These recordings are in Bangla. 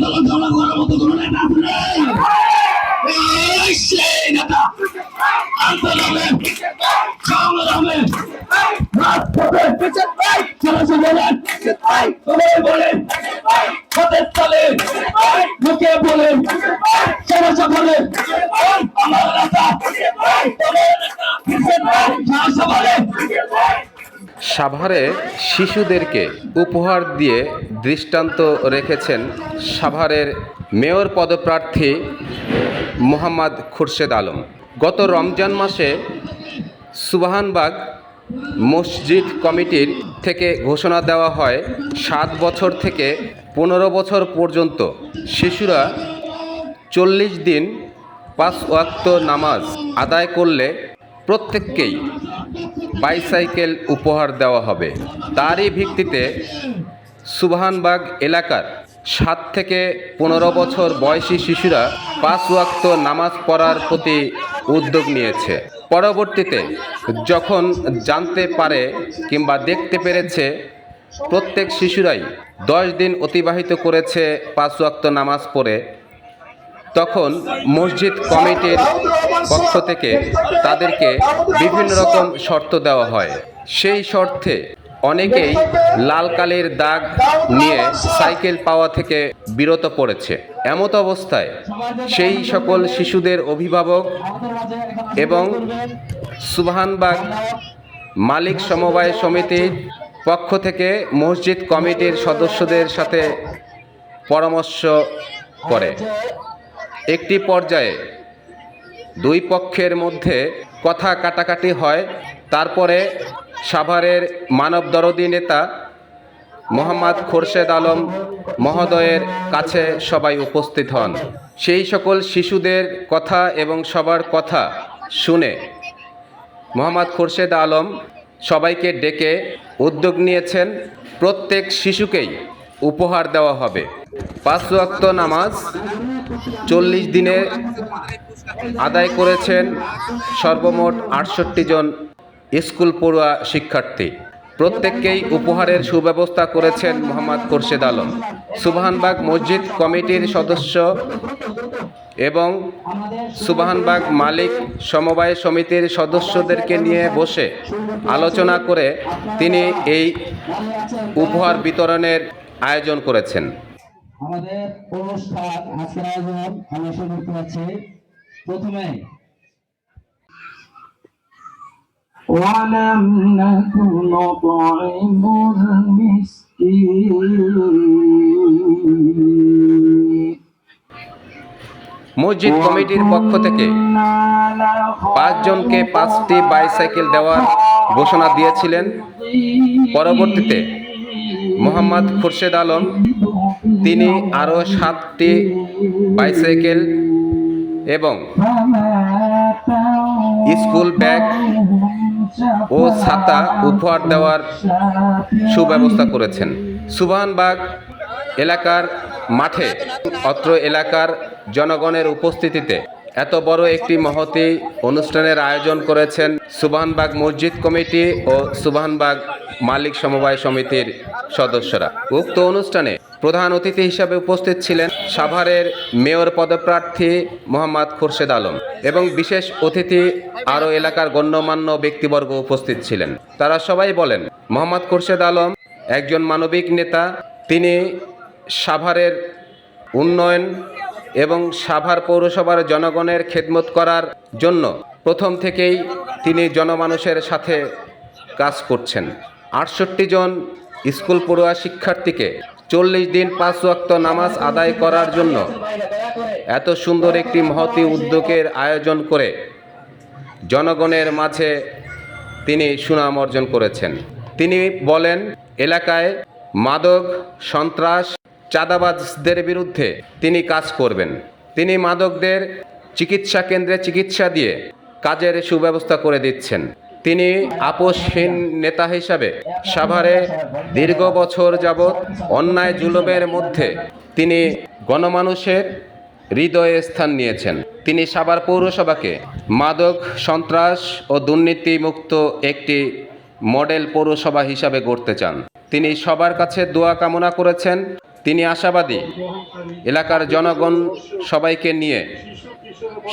আন্দোলন করার মতো কোনো নেতা আছে? এই সেই নেতা আন্দোলনে সংগ্রামে রাজপথে চলেছে বলেন, বলেন হাতের তালে মুখে বলেন, চলেছে বলেন আমার নেতা, বলেন। সাভারে শিশুদেরকে উপহার দিয়ে দৃষ্টান্ত রেখেছেন সাভারের মেয়র পদপ্রার্থী মোহাম্মদ খুরশেদ আলম। গত রমজান মাসে সুবহানবাগ মসজিদ কমিটির থেকে ঘোষণা দেওয়া হয় 7 বছর থেকে 15 বছর পর্যন্ত শিশুরা 40 দিন 5 ওয়াক্ত নামাজ আদায় করলে প্রত্যেককেই বাইসাইকেল উপহার দেওয়া হবে। তারই ভিত্তিতে সুবহানবাগ এলাকার 7 থেকে 15 বছর বয়সী শিশুরা 5 ওয়াক্ত নামাজ পড়ার প্রতি উদ্যোগ নিয়েছে। পরবর্তীতে যখন জানতে পারে কিংবা দেখতে পেরেছে প্রত্যেক শিশুরাই 10 দিন অতিবাহিত করেছে 5 ওয়াক্ত নামাজ পড়ে, তখন মসজিদ কমিটির পক্ষ থেকে তাদেরকে বিভিন্ন রকম শর্ত দেওয়া হয়। সেই শর্তে অনেকেই লাল কালির দাগ নিয়ে সাইকেল পাওয়া থেকে বিরত পড়েছে। এমত অবস্থায় সেই সকল শিশুদের অভিভাবক এবং সুবহানবাগ মালিক সমবায় সমিতির পক্ষ থেকে মসজিদ কমিটির সদস্যদের সাথে পরামর্শ করে একটি পর্যায়ে 2 পক্ষের মধ্যে কথা কাটাকাটি হয়। তারপরে সাভারের মানবদরদী নেতা মোহাম্মদ খুরশেদ আলম মহোদয়ের কাছে সবাই উপস্থিত হন। সেই সকল শিশুদের কথা এবং সবার কথা শুনে মোহাম্মদ খুরশেদ আলম সবাইকে ডেকে উদ্যোগ নিয়েছেন প্রত্যেক শিশুকেই উপহার দেওয়া হবে 5 ওয়াক্ত নামাজ। 40 দিনে আদায় করেছেন সর্বমোট 68 জন স্কুল পড়ুয়া শিক্ষার্থী। প্রত্যেককেই উপহারের সুব্যবস্থা করেছেন মোহাম্মদ খুরশেদ আলম। সুবহানবাগ মসজিদ কমিটির সদস্য এবং সুবহানবাগ মালিক সমবায় সমিতির সদস্যদেরকে নিয়ে বসে আলোচনা করে তিনি এই উপহার বিতরণের আয়োজন করেছেন। আমাদের অনুষ্ঠান আজকের আয়োজন আমি শুরু করতে যাচ্ছি। প্রথমে ওয়ালাম নাকুন তুইমুল মিসকিন। মসজিদ কমিটির পক্ষ থেকে 5 জনকে 5টি বাইসাইকেল দেওয়ার ঘোষণা দিয়েছিলেন। পরবর্তীতে মোহাম্মদ খুরশেদ আলম তিনি আরও 7টি বাইসাইকেল এবং স্কুল ব্যাগ ও ছাতা উপহার দেওয়ার সুব্যবস্থা করেছেন। সুবহানবাগ এলাকার মাঠে অত্র এলাকার জনগণের উপস্থিতিতে এত বড় একটি মহতী অনুষ্ঠানের আয়োজন করেছেন সুবহানবাগ মসজিদ কমিটি ও সুবহানবাগ মালিক সমবায় সমিতির সদস্যরা। উক্ত অনুষ্ঠানে প্রধান অতিথি হিসাবে উপস্থিত ছিলেন সাভারের মেয়র পদপ্রার্থী মোহাম্মদ খুরশেদ আলম এবং বিশেষ অতিথি আরও এলাকার গণ্যমান্য ব্যক্তিবর্গ উপস্থিত ছিলেন। তারা সবাই বলেন মোহাম্মদ খুরশেদ আলম একজন মানবিক নেতা। তিনি সাভারের উন্নয়ন এবং সাভার পৌরসভার জনগণের খেদমত করার জন্য প্রথম থেকেই তিনি জনমানুষের সাথে কাজ করছেন। 68 জন স্কুল পড়ুয়া শিক্ষার্থীকে 40 দিন 5 ওয়াক্ত নামাজ আদায় করার জন্য এত সুন্দর একটি মহতী উদ্যোগের আয়োজন করে জনগণের মাঝে তিনি সুনাম অর্জন করেছেন। তিনি বলেন এলাকায় মাদক, সন্ত্রাস, চাঁদাবাজদের বিরুদ্ধে তিনি কাজ করবেন। তিনি মাদকদের চিকিৎসা কেন্দ্রে চিকিৎসা দিয়ে কাজের সুব্যবস্থা করে দিচ্ছেন। তিনি আপোষহীন নেতা হিসাবে সাভারে দীর্ঘ বছর যাবৎ অন্যায় জুলুমের মধ্যে তিনি গণমানুষের হৃদয়ে স্থান নিয়েছেন। তিনি সাভার পৌরসভাকে মাদক, সন্ত্রাস ও দুর্নীতিমুক্ত একটি মডেল পৌরসভা হিসাবে গড়তে চান। তিনি সবার কাছে দোয়া কামনা করেছেন তিনি আশাবাদী এলাকার জনগণ সবাইকে নিয়ে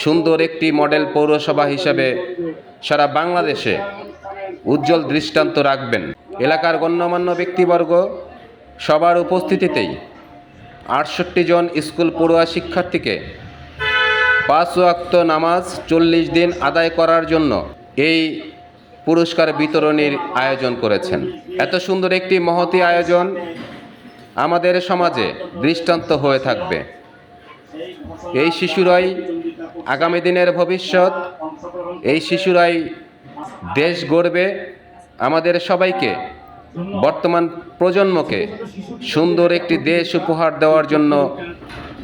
সুন্দর একটি মডেল পৌরসভা হিসাবে সারা বাংলাদেশে উজ্জ্বল দৃষ্টান্ত রাখবেন। এলাকার গণ্যমান্য ব্যক্তিবর্গ সবার উপস্থিতিতেই 68 জন স্কুল পড়ুয়া শিক্ষার্থীকে 5 ওয়াক্ত নামাজ 40 দিন আদায় করার জন্য এই পুরস্কার বিতরণীর আয়োজন করেছেন। এত সুন্দর একটি মহতী আয়োজন আমাদের সমাজে দৃষ্টান্ত হয়ে থাকবে। এই শিশুরাই আগামী দিনের ভবিষ্যৎ, এই শিশুরাই দেশ গড়বে। আমাদের সবাইকে, বর্তমান প্রজন্মকে সুন্দর একটি দেশ উপহার দেওয়ার জন্য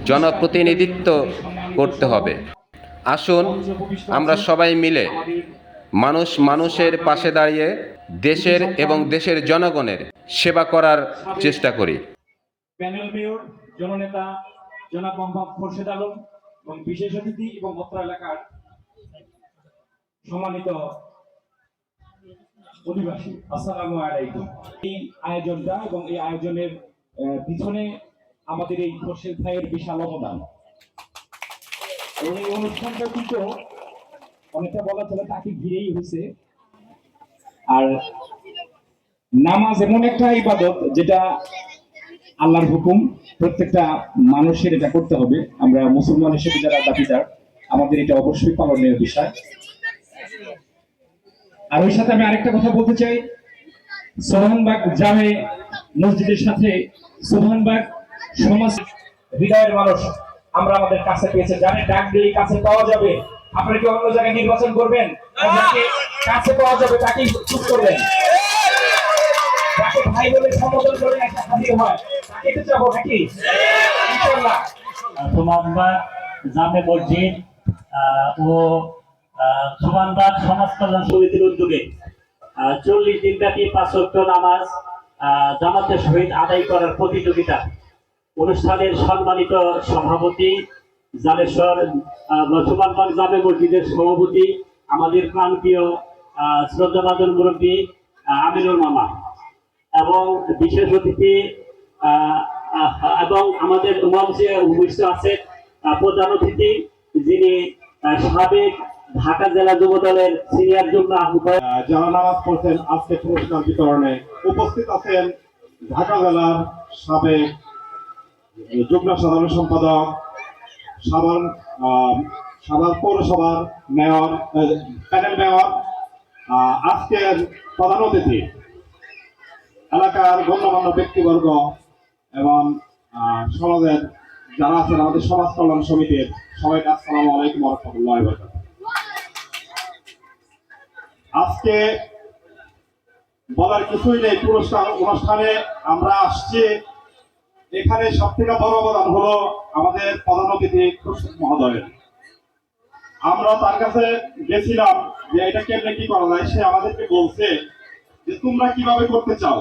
জনপ্রতিনিধিত্ব করতে হবে। আসুন আমরা সবাই মিলে মানুষের পাশে দাঁড়িয়ে দেশের এবং দেশের জনগণের সেবা করার চেষ্টা করি। প্যানেল মেয়র জননেতা জনাব মোহাম্মদ খোরশেদ আলম এবং বিশেষ অতিথি এবং অত্র এলাকার সম্মানিত অধিবাসী, আসসালামু আলাইকুম। এই আয়োজনটা এবং এই আয়োজনের পিছনে আমাদের এই খোরশেদ ভাইয়ের বিশাল অবদান। এই অনুষ্ঠানটা কিন্তু অনেকটা বলা চলে তাকে ঘিরেই হয়েছে। আর নামাজ এমন একটা ইবাদত যেটা আল্লাহর হুকুম, প্রত্যেকটা মানুষের এটা করতে হবে। আমরা মুসলমান হিসেবে যারা দাবিদার, আমাদের এটা অবশ্যই পালনীয় বিষয়। আর ওই সাথে আমি আরেকটা কথা বলতে চাই, সোহানবাগ জামে মসজিদের সাথে সোহানবাগ সমাজ হৃদয়ের মানুষ আমরা আমাদের কাছে পেয়েছে। জানে ডাক দিলেই কাছে পাওয়া যাবে। আপনারা কি অন্য জায়গায় নির্বাচন করবেন? যাকে কাছে পাওয়া যাবে তাকেই চুপ করবেন। যাকে ভাই বলে সম্বোধন করে একটা হাজির হয় তাকে তো যাবো নাকি? ইনশাআল্লাহ। সোহানবাগ জামে মসজিদ ও সোহানবাগ সমাজ কল্যাণ সমিতির উদ্যোগে 40 দিনব্যাপী 5 ওয়াক্ত নামাজ জামাতের সহিত আদায় করার প্রতিযোগিতা অনুষ্ঠানের সম্মানিত সভাপতি জালেশ্বর সোহানবাগ জামে মসজিদের সভাপতি আমাদের প্রান্তীয় শ্রদ্ধাভাজন মুরব্বী আমিনুল মামা এবং বিশেষ অতিথি এবং আমাদের মঞ্চে উপস্থিত আছে প্রধান অতিথি যিনি সাবেক ঢাকা জেলা যুব দলের সিনিয়র যুগ্ম আহ্বায়ক। যারা নামাজ পড়ছেন আজকে পুরস্কার বিতরণে উপস্থিত আছেন ঢাকা জেলার সাবেক যুগ্ম সাধারণ সম্পাদক, সাভার পৌরসভার মেয়র, প্যানেল মেয়র, আজকের প্রধান অতিথি, এলাকার গণ্যমান্য ব্যক্তিবর্গ এবং সমাজের যারা আছেন আমাদের সমাজ কল্যাণ সমিতির সবাইকে আসসালামু আলাইকুম ওয়া রাহমাতুল্লাহি ওয়া বারাকাতুহু। আজকে বলার কিছুই নেই, পুরস্কার অনুষ্ঠানে আমরা আসছি। এখানে সব থেকে বড় অবদান হলো আমাদের প্রধান অতিথি খোরশেদ মহোদয়ের। আমরা তার কাছে গেছিলাম যে এটা কেমনে কি করা যায়, সে আমাদেরকে বলছে যে তোমরা কিভাবে করতে চাও।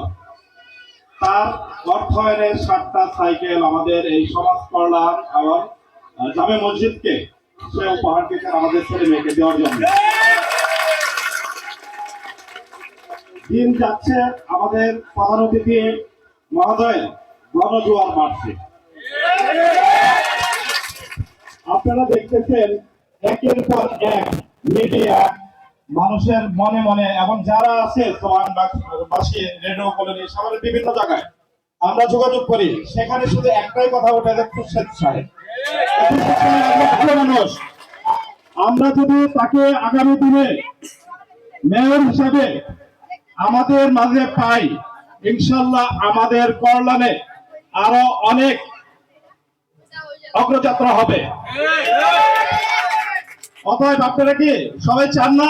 তার অর্থায়নের 7টা সাইকেল আমাদের এই সমাজ কল্যাণ এবং জামে মসজিদকে সে উপহার দিয়েছেন আমাদের ছেলে মেয়েকে দেওয়ার জন্য। দিন যাচ্ছে, আমাদের প্রধান অতিথি মহোদয়ের গণজোয়ার বাড়ছে। আপনারা দেখতেছেন একের পর এক মিডিয়া মানুষের মনে মনে এবং যারা আছে সোহানবাগবাসী রেডিও কলোনি সামনে বিভিন্ন জায়গায় আমরা যোগাযোগ করি, সেখানে শুধু একটাই কথা ওঠে যে খোরশেদ সাহেব ভালো মানুষ। আমরা যদি তাকে আগামী দিনে মেয়র হিসাবে আমাদের মাঝে পাই, ইনশাল্লাহ আমাদের কল্যাণে আরো অনেক অগ্রযাত্রা হবে। অতএব আপনারা কি সবাই চান না?